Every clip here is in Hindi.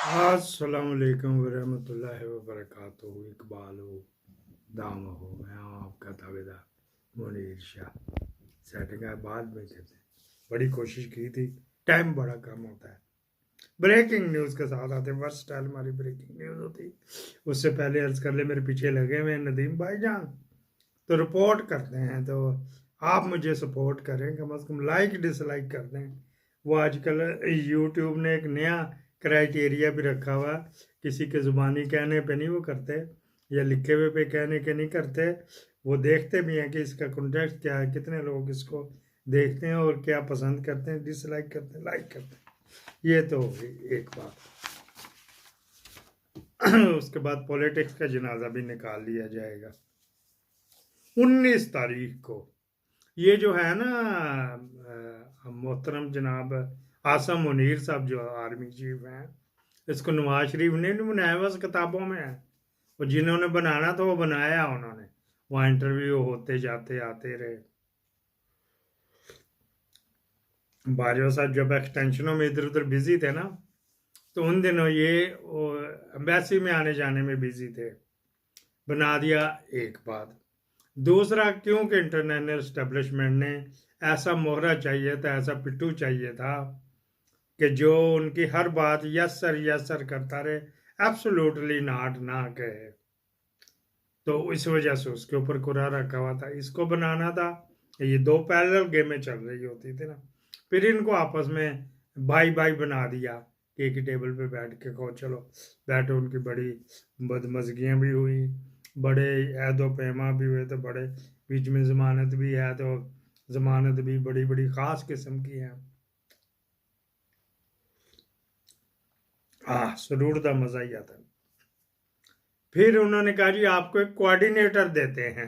अस्सलामुअलैकुम वरहमतुल्लाहि वबरकातुहू। इकबाल हो दाम हो, मैं हूँ आपका ताबेदार मुनीर शाह। सेटिंग बाद में करते हैं, बड़ी कोशिश की थी, टाइम बड़ा कम होता है। ब्रेकिंग न्यूज़ के साथ आते वर्स्ट स्टाइल हमारी ब्रेकिंग न्यूज़ होती। उससे पहले अर्ज कर ले, मेरे पीछे लगे हुए नदीम भाईजान तो रिपोर्ट करते हैं, तो आप मुझे सपोर्ट करें, कम से कम लाइक डिसलाइक कर दें। वो आजकल यूट्यूब ने एक नया क्राइटेरिया भी रखा हुआ, किसी के ज़ुबानी कहने पे नहीं वो करते, या लिखे हुए पे कहने के नहीं करते। वो देखते भी हैं कि इसका कॉन्टेक्स्ट क्या है, कितने लोग इसको देखते हैं और क्या पसंद करते हैं, डिसलाइक करते हैं, लाइक करते हैं। ये तो एक बात। उसके बाद पॉलिटिक्स का जनाजा भी निकाल लिया जाएगा 19 तारीख को। ये जो है ना मोहतरम जनाब आसम मुनीर साहब जो आर्मी चीफ हैं, इसको नवाज शरीफ ने नहीं बनाया, बस किताबों में है। और जिन्होंने बनाना था वो बनाया उन्होंने, वहाँ इंटरव्यू होते जाते आते रहे। बाजवा साहब जब एक्सटेंशनों में इधर उधर बिजी थे ना, तो उन दिनों ये एम्बेसी में आने जाने में बिजी थे। बना दिया एक बात। दूसरा, क्योंकि इंटरनेशनल एस्टेब्लिशमेंट ने ऐसा मोहरा चाहिए था, ऐसा पिट्टू चाहिए था कि जो उनकी हर बात यस सर करता रहे, एब्सोल्युटली नॉट ना कहे। तो इस वजह से उसके ऊपर कुरा रखा हुआ था, इसको बनाना था। ये दो पैरेलल गेमें चल रही होती थी ना, फिर इनको आपस में भाई भाई बना दिया कि एक ही टेबल पे बैठ के कहो चलो बैठो। उनकी बड़ी बदमजगियाँ भी हुई, बड़े ऐदो पैमा भी हुए, तो बड़े बीच में जमानत भी है, तो जमानत भी बड़ी बड़ी ख़ास किस्म की है। जरूर था, मज़ा ही आता। फिर उन्होंने कहा जी आपको एक कोऑर्डिनेटर देते हैं।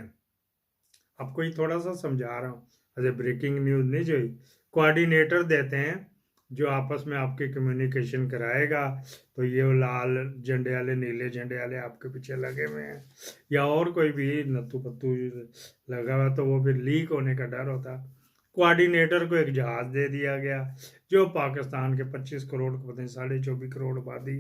आपको ये थोड़ा सा समझा रहा हूँ, अरे ब्रेकिंग न्यूज़ नहीं जो, कोऑर्डिनेटर देते हैं जो आपस में आपके कम्युनिकेशन कराएगा। तो ये लाल झंडे वाले नीले झंडे वाले आपके पीछे लगे हुए हैं, या और कोई भी नत्थू पत्तू लगा हुआ, तो वो फिर लीक होने का डर होता। कोऑर्डिनेटर को एक जहाज़ दे दिया गया जो पाकिस्तान के 25 करोड़ को पता नहीं 24.5 करोड़ आबादी,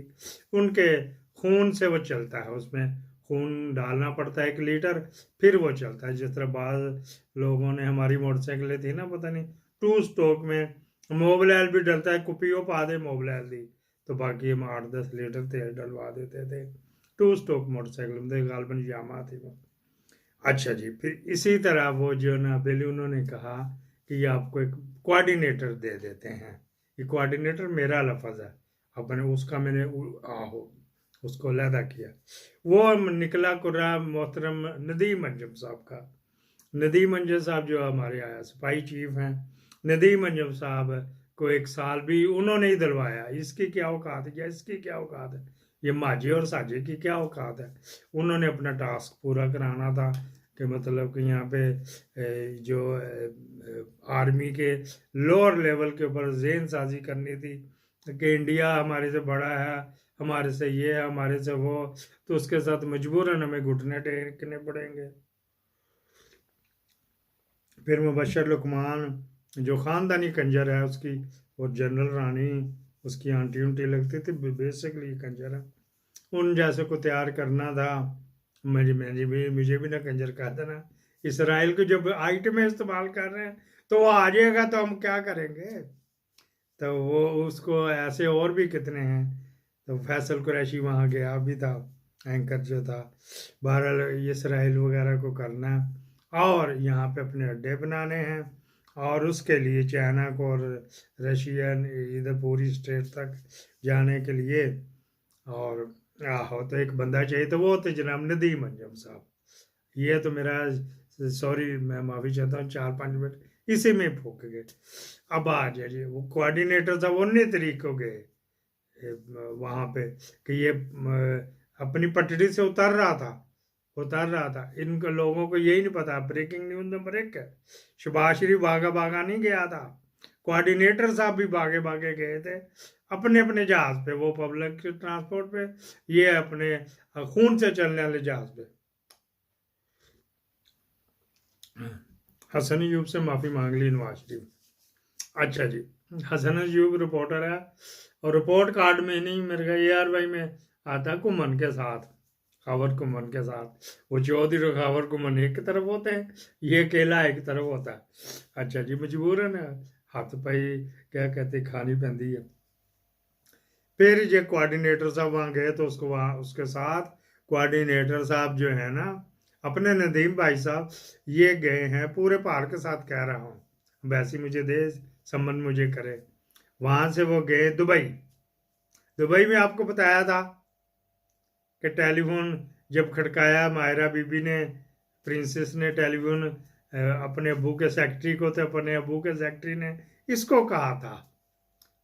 उनके खून से वो चलता है। उसमें खून डालना पड़ता है 1 लीटर, फिर वो चलता है। जिस तरह बाद लोगों ने हमारी मोटरसाइकिलें थी ना, पता नहीं 2 स्टॉक में मोबिल भी डलता है, कुपियों पा दे मोबिल दी, तो बाकी हम 8-10 लीटर तेल डलवा देते थे। 2 स्टॉक मोटरसाइकिल में गालबन यामा थी वो। अच्छा जी, फिर इसी तरह वो जो ना बिल उन्होंने कहा कि ये आपको एक कोऑर्डिनेटर दे देते हैं। ये कोऑर्डिनेटर मेरा लफज है, अपने उसका मैंने आहो उसको अलहदा किया। वो निकला कुर्रा मोहतरम नदीम अंजुम साहब का। नदीम अंजुम साहब जो हमारे आया सिपाही चीफ हैं, नदीम अंजुम साहब को 1 साल भी उन्होंने ही दिलवाया। इसकी क्या औकात है, इसकी क्या औकात है, ये माजे और साजे की क्या औकात है। उन्होंने अपना टास्क पूरा कराना था कि मतलब कि यहाँ पे जो आर्मी के लोअर लेवल के ऊपर जेन साजी करनी थी कि इंडिया हमारे से बड़ा है, हमारे से ये है, हमारे से वो, तो उसके साथ मजबूरन हमें घुटने टेकने पड़ेंगे। फिर मुबशर लुकमान जो ख़ानदानी कंजर है उसकी, और जनरल रानी उसकी आंटी उंटी लगती थी, बेसिकली कंजर है। उन जैसे को तैयार करना था। मुझे भी ना कंजर कह देना। इसराइल को जब आइटमें इस्तेमाल कर रहे हैं तो वो आ जाएगा तो हम क्या करेंगे। तो वो उसको ऐसे और भी कितने हैं। तो फैसल कुरैशी वहाँ गया भी था, एंकर जो था। बहरहाल इसराइल वगैरह को करना है और यहाँ पे अपने अड्डे बनाने हैं, और उसके लिए चाइना को और रशियन इधर पूरी स्टेट तक जाने के लिए। और आहो तो एक बंदा चाहिए, तो वो तो जनाब नदीम अंजुम साहब। ये तो मेरा, सॉरी मैं माफ़ी चाहता हूँ, 4-5 मिनट इसी में फूक गए। अब आ जाइए, वो कोऑर्डिनेटर था वो 19 तारीख को गए वहाँ पे कि ये अपनी पटड़ी से उतर रहा था। इन लोगों को यही नहीं पता। ब्रेकिंग न्यूज़ नंबर 1 है, सुभाष शरीफ भागा भागा नहीं गया था, कोऑर्डिनेटर साहब भी भागे भागे गए थे अपने अपने जहाज पे, वो पब्लिक ट्रांसपोर्ट पे, ये अपने खून से चलने वाले जहाज पे। हसन यूब से माफ़ी मांग ली नवाज शरीफ। अच्छा जी, हसन अयूब रिपोर्टर है, और रिपोर्ट कार्ड में नहीं मेरे का ARY में आता है कुमन के साथ, खावर कुमन के साथ। वो चौधरी और खावर कुमन एक तरफ होते हैं, ये अकेला एक तरफ होता है। अच्छा जी, मजबूरन हाथ पाई क्या कहते खानी पैंदी है। फिर ये कोऑर्डिनेटर साहब वहाँ गए तो उसको वहाँ उसके साथ कोऑर्डिनेटर साहब जो है ना अपने नदीम भाई साहब, ये गए हैं पूरे पार के साथ कह रहा हूँ, वैसे मुझे दे संबंध मुझे करे। वहां से वो गए दुबई। दुबई में आपको बताया था कि टेलीफोन जब खड़काया मायरा बीबी ने, प्रिंसेस ने टेलीफोन अपने अबू के सेक्रेटरी को, तो अपने अबू के सेक्रेटरी ने इसको कहा था।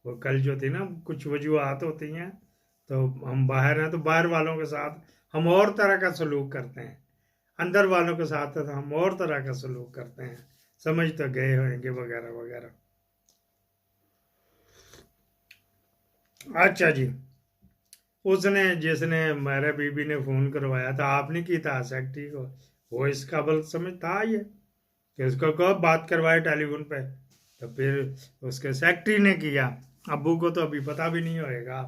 वो कल जो थी ना कुछ वजूहत होती हैं, तो हम बाहर हैं तो बाहर वालों के साथ हम और तरह का सलूक करते हैं, अंदर वालों के साथ तो हम और तरह का सलूक करते हैं, समझ तो गए होंगे वगैरह वगैरह। अच्छा जी, उसने जिसने मेरे बीबी ने फोन करवाया था, आपने की था सेक्रेटरी को, वो इस काबल समझ था ये कि उसको कब बात करवाए टेलीफोन पे, तो फिर उसके सेक्रेटरी ने किया, अब्बू को तो अभी पता भी नहीं होएगा।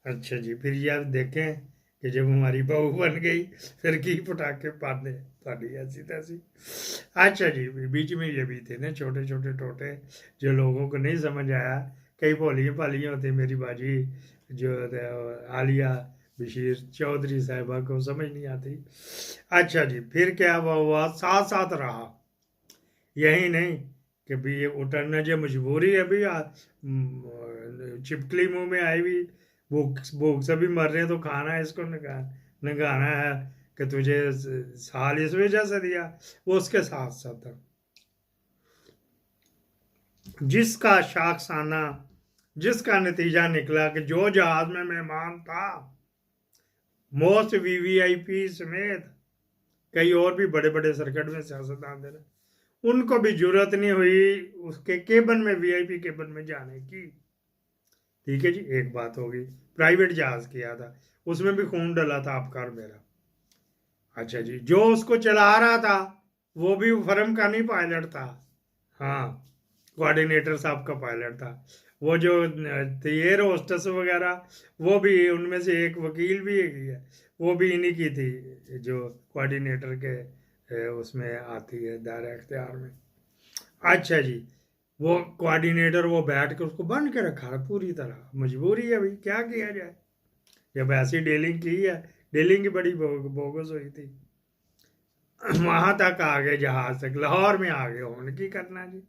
अच्छा जी, फिर ये आप देखें कि जब हमारी बहू बन गई फिर की पटाखे पाने पानी ऐसी तैसी। अच्छा जी, बीच में ये भी थे ना छोटे छोटे टोटे जो लोगों को नहीं समझ आया, कई भोलियाँ पालियाँ होती मेरी बाजी जो आलिया बशीर चौधरी साहिबा को समझ नहीं आती। अच्छा जी, फिर क्या हुआ साथ साथ रहा, यही नहीं कि भी ये उतरना जो मजबूरी है भी छिपकली मुंह में आई हुई, भूख भूख से भी मर रहे हैं तो खाना है इसको नगाना है कि तुझे साल इस वजह से दिया, वो उसके साथ साथ था। जिसका शाखसाना, जिसका नतीजा निकला कि जो जहाज में मेहमान था मोस्ट VVIP समेत कई और भी बड़े बड़े सर्कट में सियासतदान थे, उनको भी जरूरत नहीं हुई उसके केबन में VIP केबन में जाने की। ठीक है जी, एक बात होगी, प्राइवेट जहाज किया था उसमें भी खून डला था आपका और मेरा। अच्छा जी, जो उसको चला रहा था वो भी फर्म का नहीं पायलट था, हाँ कोऑर्डिनेटर साहब का पायलट था। वो जो एयर होस्टेस वगैरह वो भी उनमें से एक वकील भी एक ही है, वो भी इन्हीं की थी जो कोऑर्डिनेटर के उसमें आती है दायरा इख्तियार में। अच्छा जी, वो कोऑर्डिनेटर वो बैठ के उसको बंद के रखा है पूरी तरह, मजबूरी है भाई क्या किया जाए, जब ऐसी डीलिंग की है, डीलिंग की बड़ी बोगस हुई थी। वहां तक आ गए जहाज तक, लाहौर में आ गए, उनकी करना जी।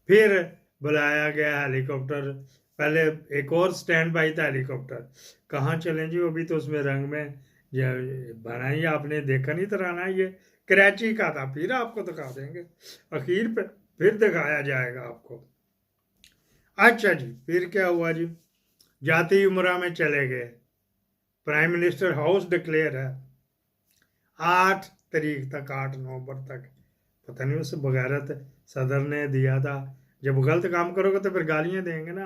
फिर बुलाया गया हेलीकॉप्टर, पहले एक और स्टैंड बाई था हेलीकॉप्टर, कहाँ चलें जी, वो भी तो उसमें रंग में बनाई आपने देखा नहीं तराना, ये कराची का था, फिर आपको दिखा देंगे आखिर पे, फिर दिखाया जाएगा आपको। अच्छा जी, फिर क्या हुआ जी, जाती उम्रा में चले गए, प्राइम मिनिस्टर हाउस डिक्लेयर है 8 तारीख तक, 8 नवंबर तक, पता नहीं उस बगैरत सदर ने दिया था, जब गलत काम करोगे तो फिर गालियां देंगे ना।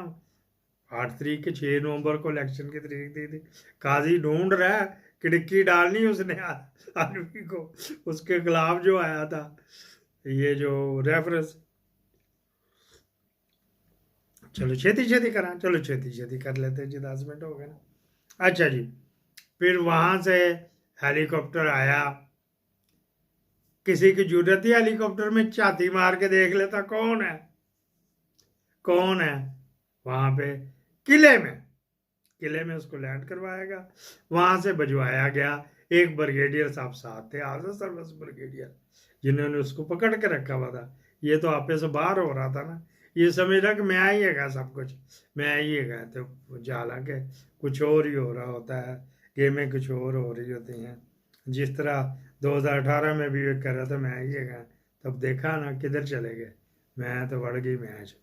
8 तारीख के 6 नवंबर को इलेक्शन की तारीख दी थी, काजी ढूंढ रहा है कि डिक्की डालनी उसने आदमी को, उसके खिलाफ जो आया था ये जो रेफरेंस। चलो छेती छेती करा, चलो छेती छेती कर लेते हैं जी, 10 मिनट हो गए ना। अच्छा जी, फिर वहां से हेलीकॉप्टर आया, किसी की जरूरत ही हेलीकॉप्टर में छाती मार के देख लेता कौन है कौन है, वहां पे किले में उसको लैंड करवाएगा, वहां से भिजवाया गया। एक ब्रिगेडियर साहब साथ थे, आर्मी सर्विस ब्रिगेडियर, जिन्होंने उसको पकड़ के रखा हुआ था। ये तो आपे से बाहर हो रहा था ना, ये समझ रहा कि मैं ही है सब कुछ, मैं ही है, तो हालांकि कुछ और ही हो रहा होता है, गेमें कुछ और हो रही होती हैं। जिस तरह 2018 में भी कह रहा था मैं ही है, तब देखा ना किधर चले गए, मैं तो बढ़ गई मैच।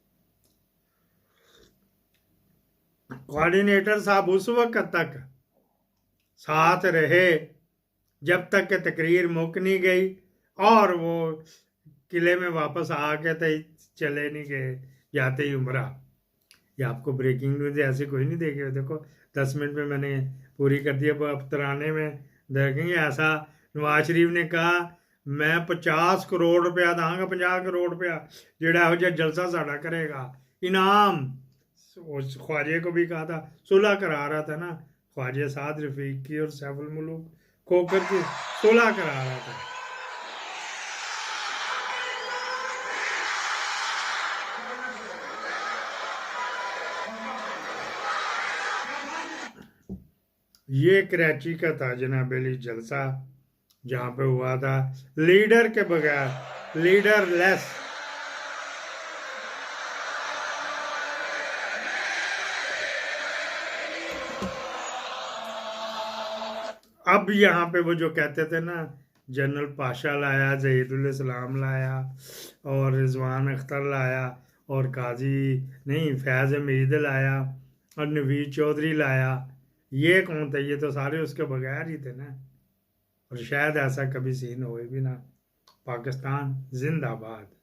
कोऑर्डिनेटर साहब उस वक्त तक साथ रहे जब तक के तकरीर मुक नहीं गई, और वो किले में वापस आके तो चले नहीं गए जाते ही उमरा। ये आपको ब्रेकिंग न्यूज ऐसे कोई नहीं देखे, देखो 10 मिनट में मैंने पूरी कर दी। अब तराने में देखेंगे ऐसा, नवाज शरीफ ने कहा मैं 50 करोड़ रुपया दांगा, 50 करोड़ रुपया जेड़ा हो जाए जलसा साड़ा करेगा, इनाम, उस ख्वाजे को भी कहा था, सुलह करा रहा था ना, ख्वाजा साद रफीकी और सैफुल मुलूक खोकर की सुलह करा रहा था। ये कराची का था जनाब अली जलसा, जहाँ पे हुआ था लीडर के बगैर, लीडर लेस। अब यहाँ पे वो जो कहते थे ना, जनरल पाशा लाया, जहीरुल इस्लाम लाया, और रिजवान अख्तर लाया, और काजी नहीं फैज़ हमीद लाया, और नवीद चौधरी लाया, ये कौन थे? ये तो सारे उसके बगैर ही थे ना। और शायद ऐसा कभी सीन होए भी ना। पाकिस्तान जिंदाबाद।